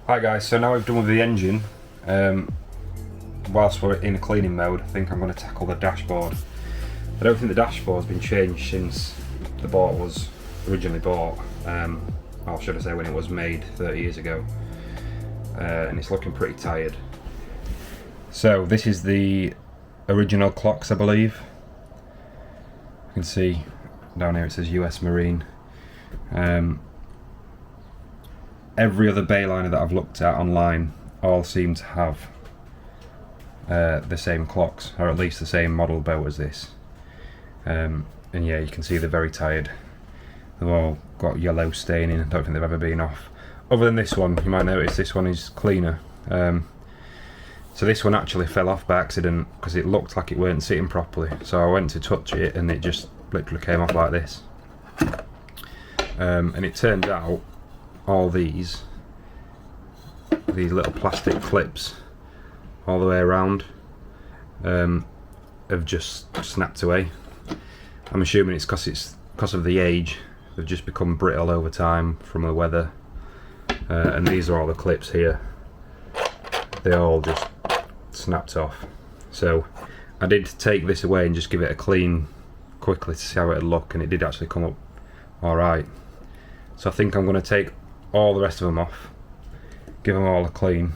Hi guys, so now we've done with the engine, whilst we're in a cleaning mode, I think I'm going to tackle the dashboard. I don't think the dashboard's been changed since the board was originally bought, or should I say when it was made 30 years ago, and it's looking pretty tired. So this is the original clocks, I believe. You can see down here it says US Marine. Every other Bayliner that I've looked at online all seem to have the same clocks, or at least the same model boat as this. And yeah, you can see they're very tired. They've all got yellow staining. I don't think they've ever been off. Other than this one, you might notice this one is cleaner. So this one actually fell off by accident because it looked like it weren't sitting properly. So I went to touch it and it just literally came off like this. And it turns out all these little plastic clips all the way around have just snapped away. I'm assuming it's because of the age. They've just become brittle over time from the weather, and these are all the clips here. They all just snapped off. So I did take this away and just give it a clean quickly to see how it'd look, and it did actually come up alright. So I think I'm going to take all the rest of them off, give them all a clean,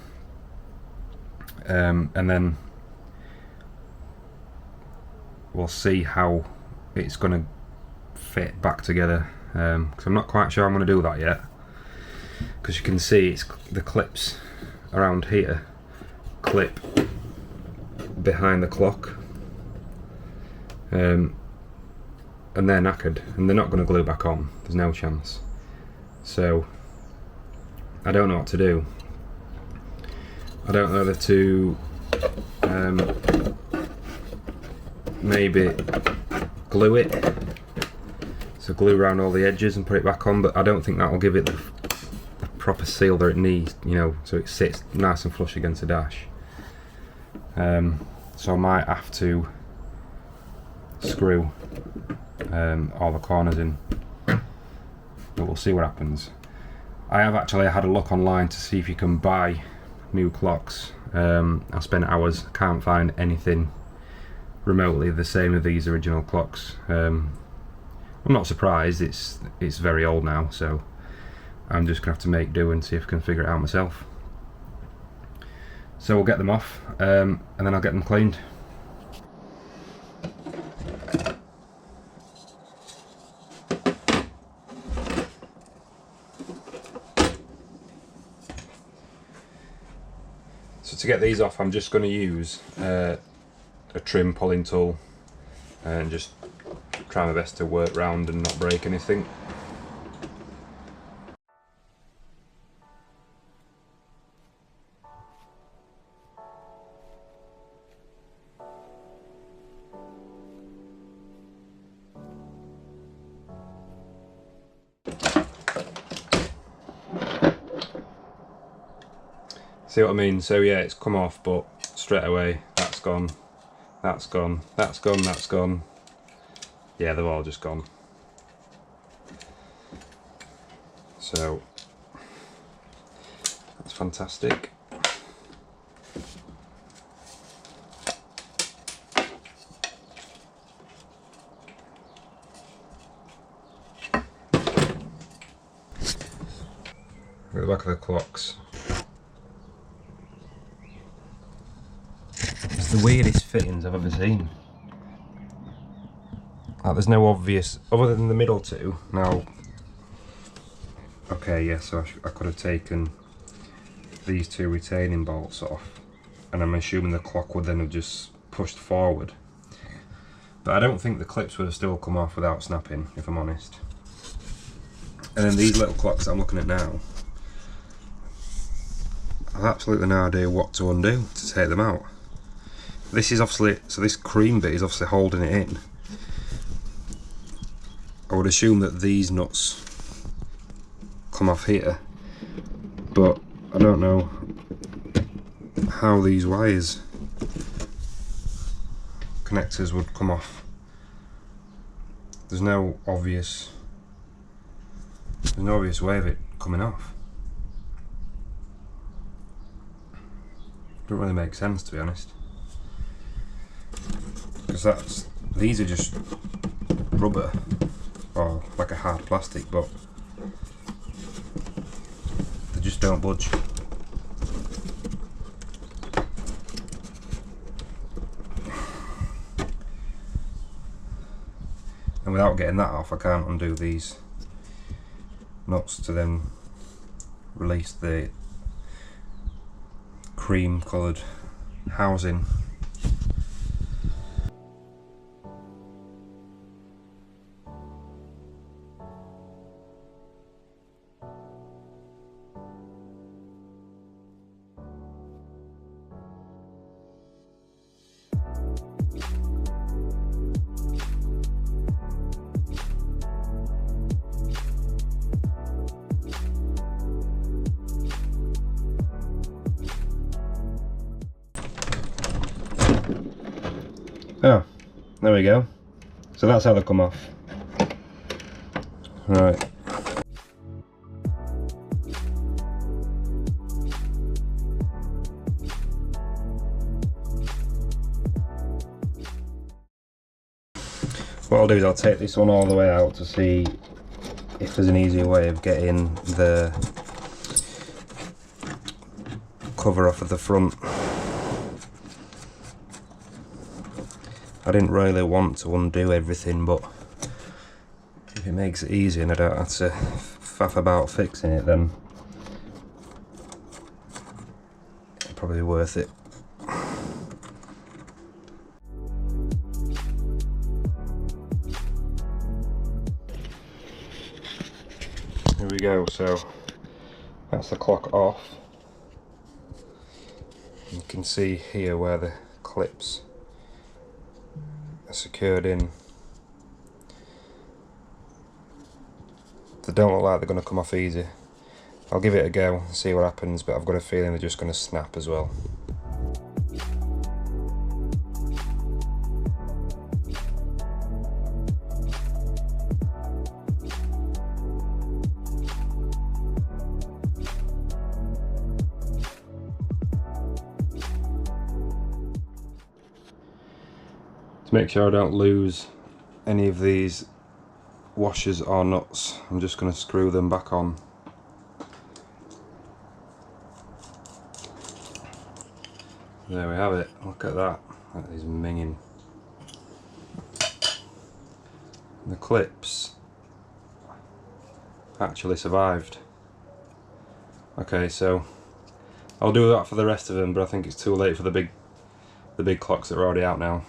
and then we'll see how it's going to fit back together, because I'm not quite sure I'm going to do that yet, because you can see it's the clips around here clip behind the clock, and they're knackered and they're not going to glue back on, there's no chance. So I don't know what to do. I don't know whether to maybe glue it, so glue around all the edges and put it back on, but I don't think that will give it the proper seal that it needs, you know, so it sits nice and flush against the dash. So I might have to screw all the corners in, but we'll see what happens. I have actually had a look online to see if you can buy new clocks. I spent hours, can't find anything remotely the same as these original clocks. I'm not surprised, it's very old now, so I'm just gonna have to make do and see if I can figure it out myself. So we'll get them off, and then I'll get them cleaned. So to get these off, I'm just going to use a trim pulling tool and just try my best to work round and not break anything. See what I mean? So yeah, it's come off, but straight away that's gone, that's gone, that's gone, that's gone. Yeah, they've all just gone. So that's fantastic. Look at the back of the clocks. The weirdest fittings I've ever seen. Like, there's no obvious, other than the middle two. Now, okay, yeah, so I could have taken these two retaining bolts off, and I'm assuming the clock would then have just pushed forward. But I don't think the clips would have still come off without snapping, if I'm honest. And then these little clocks that I'm looking at now, I've absolutely no idea what to undo to take them out. This is obviously, so this cream bit is obviously holding it in. I would assume that these nuts come off here, but I don't know how these wires connectors would come off. There's no obvious way of it coming off. Don't really make sense, to be honest, because these are just rubber or like a hard plastic, but they just don't budge. And without getting that off, I can't undo these nuts to then release the cream coloured housing. Oh, there we go. So that's how they come off. Right. What I'll do is I'll take this one all the way out to see if there's an easier way of getting the cover off of the front. I didn't really want to undo everything, but if it makes it easy and I don't have to faff about fixing it, then it's probably worth it. Here we go, so that's the clock off. You can see here where the clips are secured in. They don't look like they're going to come off easy. I'll give it a go and see what happens, but I've got a feeling they're just going to snap as well. To make sure I don't lose any of these washers or nuts, I'm just going to screw them back on. There we have it, look at that, that is minging. The clips actually survived. Okay, so I'll do that for the rest of them, but I think it's too late for the big clocks that are already out now.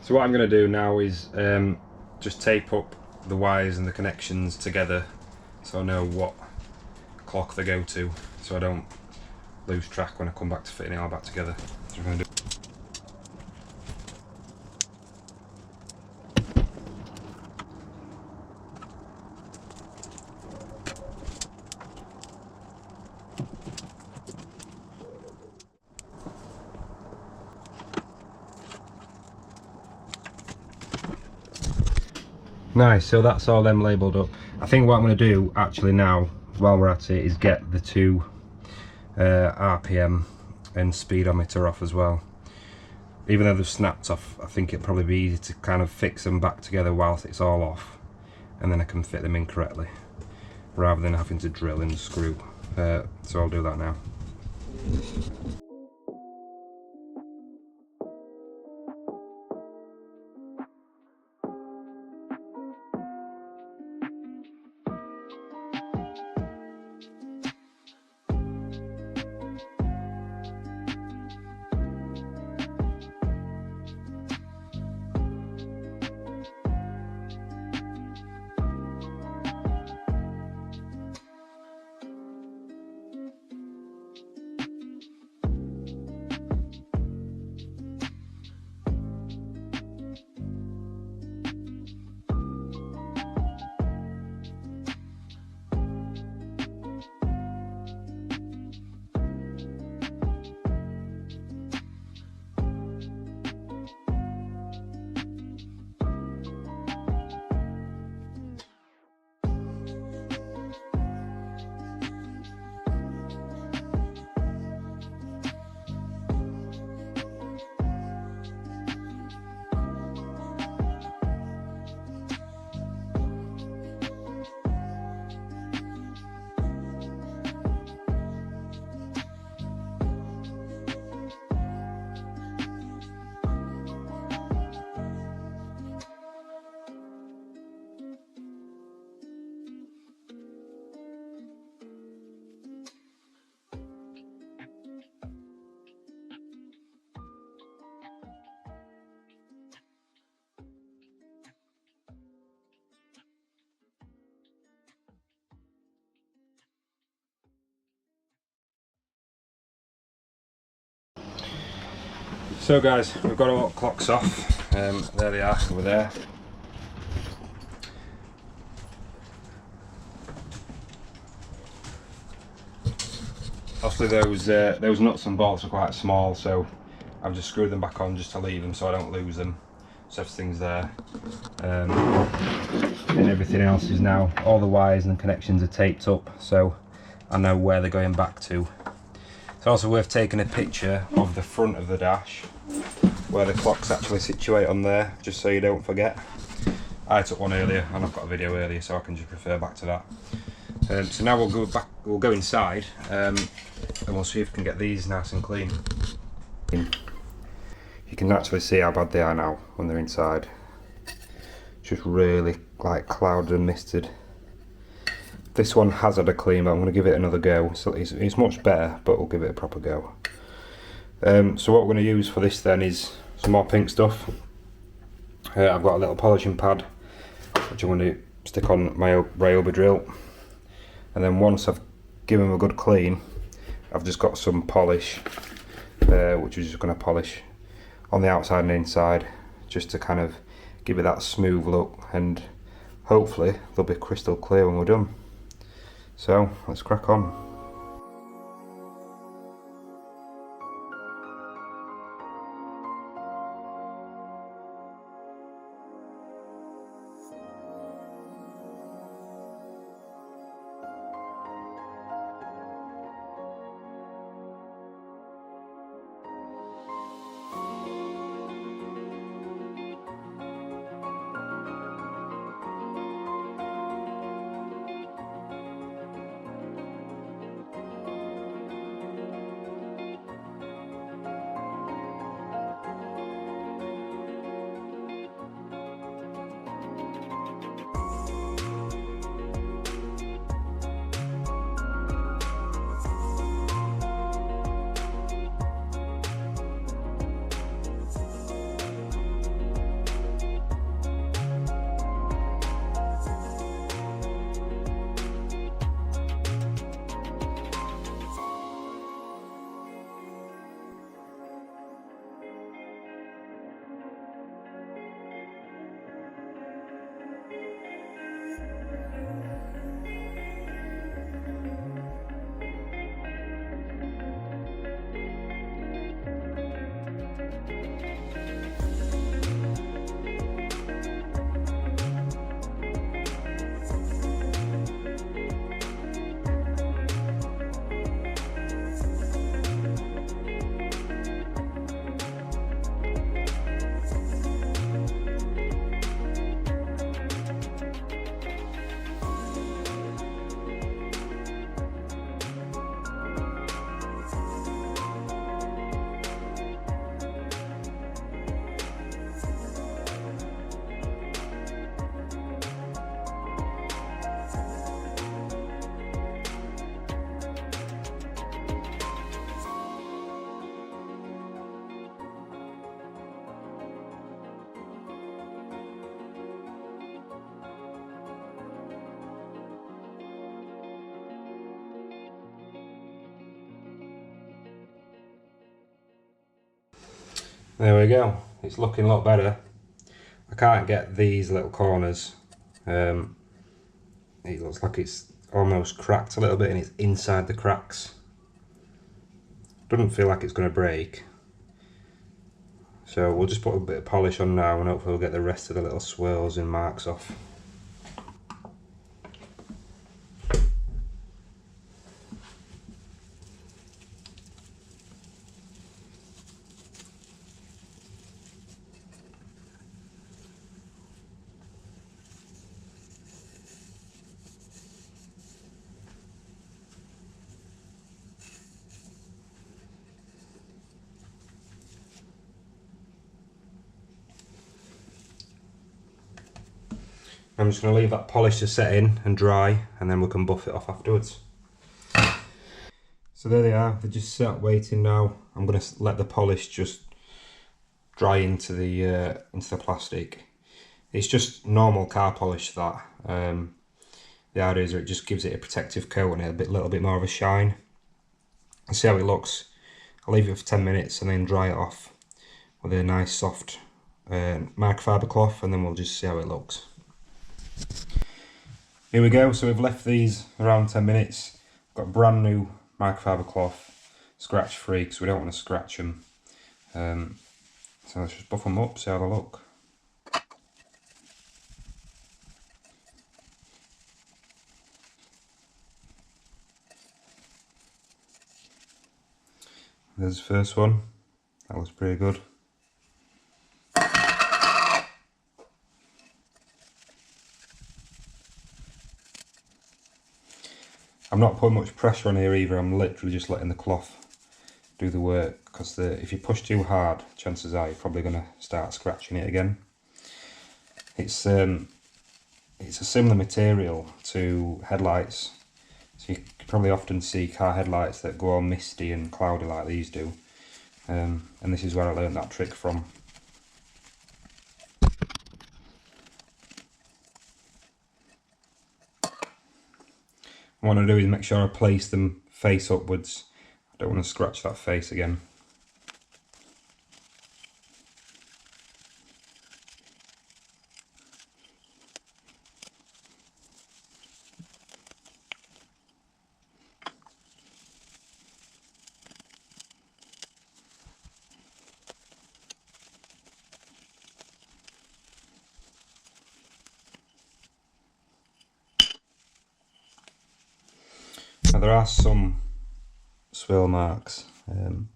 So what I'm going to do now is just tape up the wires and the connections together so I know what clock they go to, so I don't lose track when I come back to fitting it all back together. So we're going to do. Nice, so that's all them labelled up. I think what I'm going to do actually now, while we're at it, is get the two RPM and speedometer off as well. Even though they've snapped off, I think it'd probably be easy to kind of fix them back together whilst it's all off, and then I can fit them in correctly, rather than having to drill and screw. So I'll do that now. So guys, we've got all clocks off. There they are, over there. Obviously those nuts and bolts are quite small, so I've just screwed them back on just to leave them so I don't lose them. So everything's there. And everything else is now, all the wires and connections are taped up, so I know where they're going back to. It's also worth taking a picture of the front of the dash, where the clocks actually situate on there, just so you don't forget. I took one earlier and I've got a video earlier, so I can just refer back to that. So now we'll go inside and we'll see if we can get these nice and clean. You can actually see how bad they are now when they're inside. Just really like clouded and misted. This one has had a clean, but I'm going to give it another go. So it's much better, but we'll give it a proper go. So what we're going to use for this then is some more pink stuff. I've got a little polishing pad, which I'm going to stick on my Ryobi drill. And then once I've given them a good clean, I've just got some polish, which is just going to polish on the outside and inside, just to kind of give it that smooth look, and hopefully they'll be crystal clear when we're done. So let's crack on. There we go, it's looking a lot better. I can't get these little corners. It looks like it's almost cracked a little bit and it's inside the cracks. Doesn't feel like it's going to break. So we'll just put a bit of polish on now and hopefully we'll get the rest of the little swirls and marks off. I'm just going to leave that polish to set in and dry and then we can buff it off afterwards. So there they are, they're just sat waiting now. I'm going to let the polish just dry into the plastic. It's just normal car polish that. The idea is that it just gives it a protective coat and a little bit more of a shine. And see how it looks. I'll leave it for 10 minutes and then dry it off with a nice soft microfiber cloth and then we'll just see how it looks. Here we go, so we've left these around 10 minutes. Got brand new microfiber cloth, scratch free because we don't want to scratch them. So let's just buff them up, see how they look. There's the first one, that looks pretty good. I'm not putting much pressure on here either, I'm literally just letting the cloth do the work because if you push too hard, chances are you're probably going to start scratching it again. It's a similar material to headlights, so you probably often see car headlights that go all misty and cloudy like these do, and this is where I learned that trick from. What I want to do is make sure I place them face upwards. I don't want to scratch that face again. Now there are some swirl marks, I don't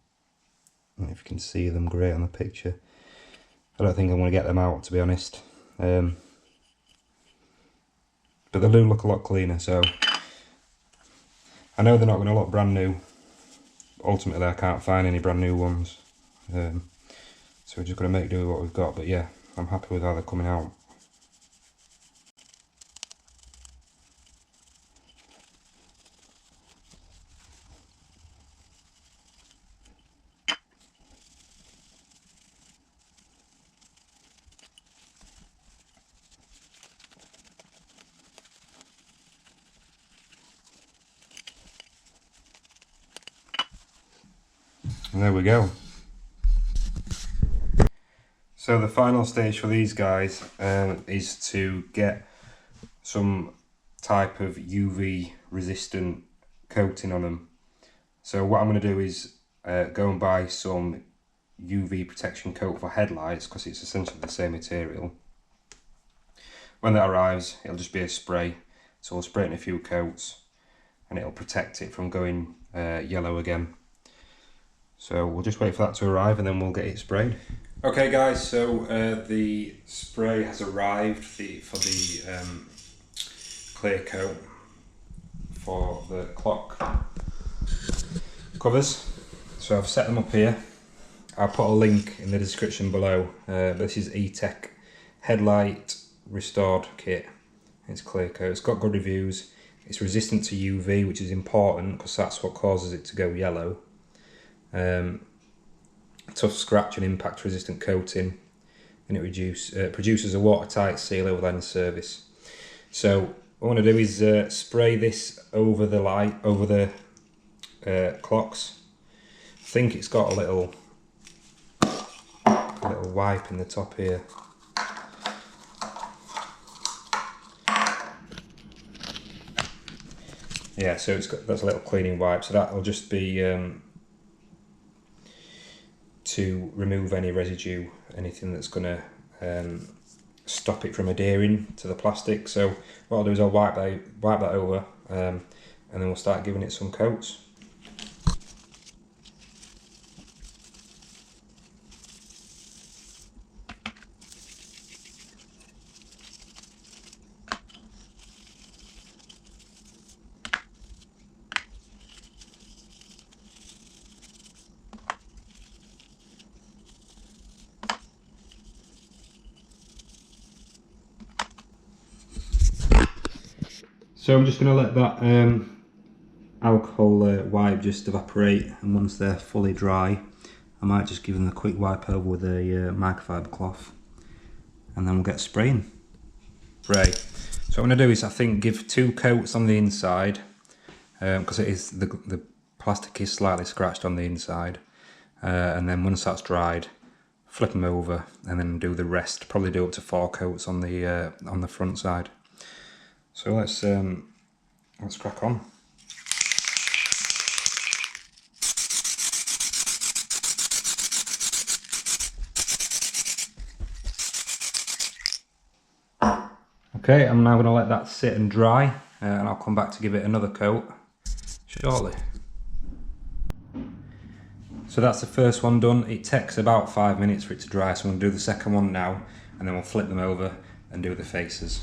know if you can see them great on the picture. I don't think I'm going to get them out, to be honest, but they do look a lot cleaner, so I know they're not going to look brand new. Ultimately I can't find any brand new ones, so we're just going to make do with what we've got, but yeah, I'm happy with how they're coming out. And there we go. So the final stage for these guys is to get some type of UV resistant coating on them. So what I'm going to do is go and buy some UV protection coat for headlights because it's essentially the same material. When that arrives, it'll just be a spray. So we'll spray it in a few coats and it'll protect it from going yellow again. So we'll just wait for that to arrive and then we'll get it sprayed. Okay guys, so the spray has arrived for the clear coat for the clock covers. So I've set them up here. I'll put a link in the description below. This is E-Tech Headlight Restored Kit. It's clear coat. It's got good reviews. It's resistant to UV, which is important because that's what causes it to go yellow. Tough scratch and impact resistant coating, and it produces a watertight seal over any surface. So what I want to do is spray this over the clocks. I think it's got a little a little wipe in the top here. Yeah, so that's a little cleaning wipe, so that'll just be to remove any residue, anything that's going to stop it from adhering to the plastic. So what I'll do is I'll wipe that over, and then we'll start giving it some coats. So I'm just going to let that alcohol wipe just evaporate, and once they're fully dry I might just give them a quick wipe over with a microfiber cloth, and then we'll get spraying. Spray. So what I'm going to do is I think give 2 coats on the inside, because it is the plastic is slightly scratched on the inside, and then once that's dried flip them over and then do the rest, probably do up to 4 coats on the front side. So let's crack on. Okay, I'm now going to let that sit and dry, and I'll come back to give it another coat shortly. So that's the first one done. It takes about 5 minutes for it to dry, so I'm going to do the second one now, and then we'll flip them over and do the faces.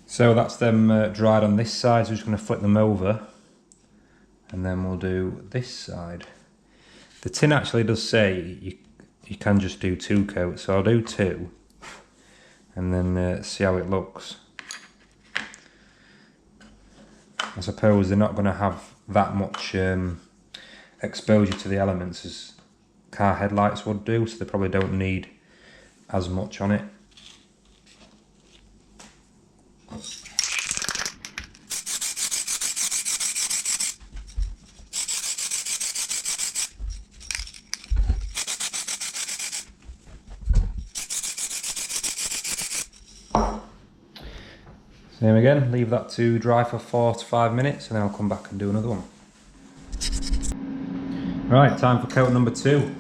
So that's them dried on this side, so we're just going to flip them over and then we'll do this side. The tin actually does say you can just do 2 coats, so I'll do 2 and then see how it looks. I suppose they're not going to have that much exposure to the elements as car headlights would do, so they probably don't need as much on it. Same again, leave that to dry for 4 to 5 minutes and then I'll come back and do another one. Right, time for coat number 2.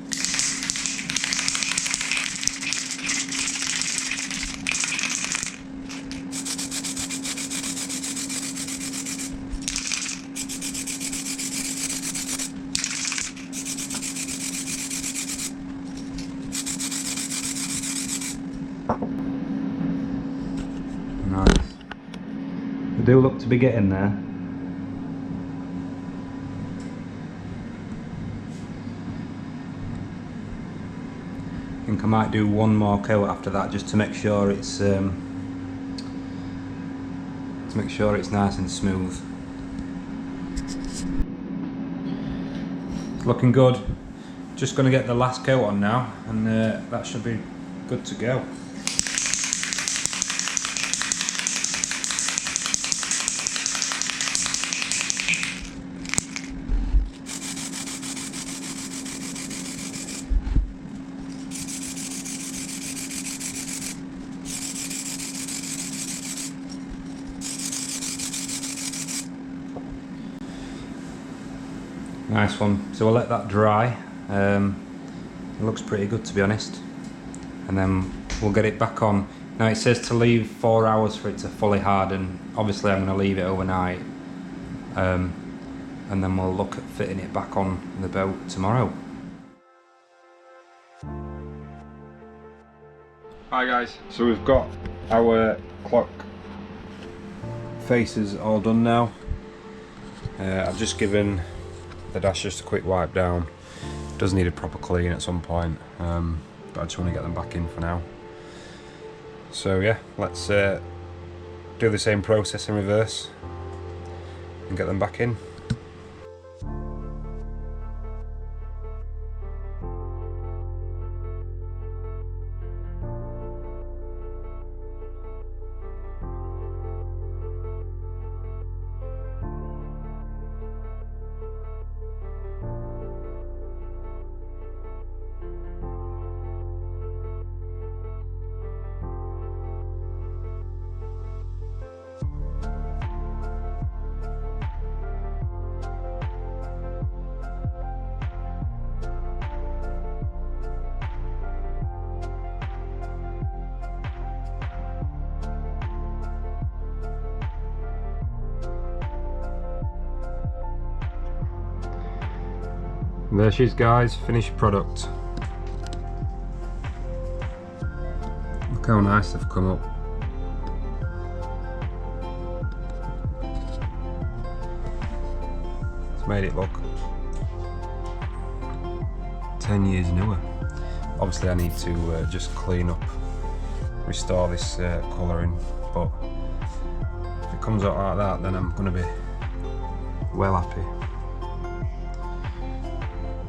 Nice. They do look to be getting there. I think I might do one more coat after that just to make sure it's nice and smooth. It's looking good. Just going to get the last coat on now, and that should be good to go. Nice one. So we'll let that dry. It looks pretty good, to be honest. And then we'll get it back on. Now it says to leave 4 hours for it to fully harden. Obviously I'm going to leave it overnight. And then we'll look at fitting it back on the boat tomorrow. Hi guys. So we've got our clock faces all done now. I've just given the dash just a quick wipe down. Does need a proper clean at some point, but I just want to get them back in for now. So yeah, let's do the same process in reverse and get them back in. And there she is, guys, finished product. Look how nice they've come up. It's made it look 10 years newer. Obviously I need to just clean up, restore this colouring, but if it comes out like that, then I'm going to be well happy.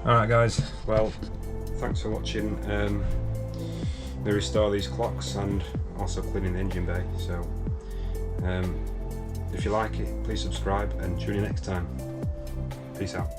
Alright guys, well, thanks for watching me restore these clocks and also cleaning the engine bay. So if you like it, please subscribe and tune in next time. Peace out.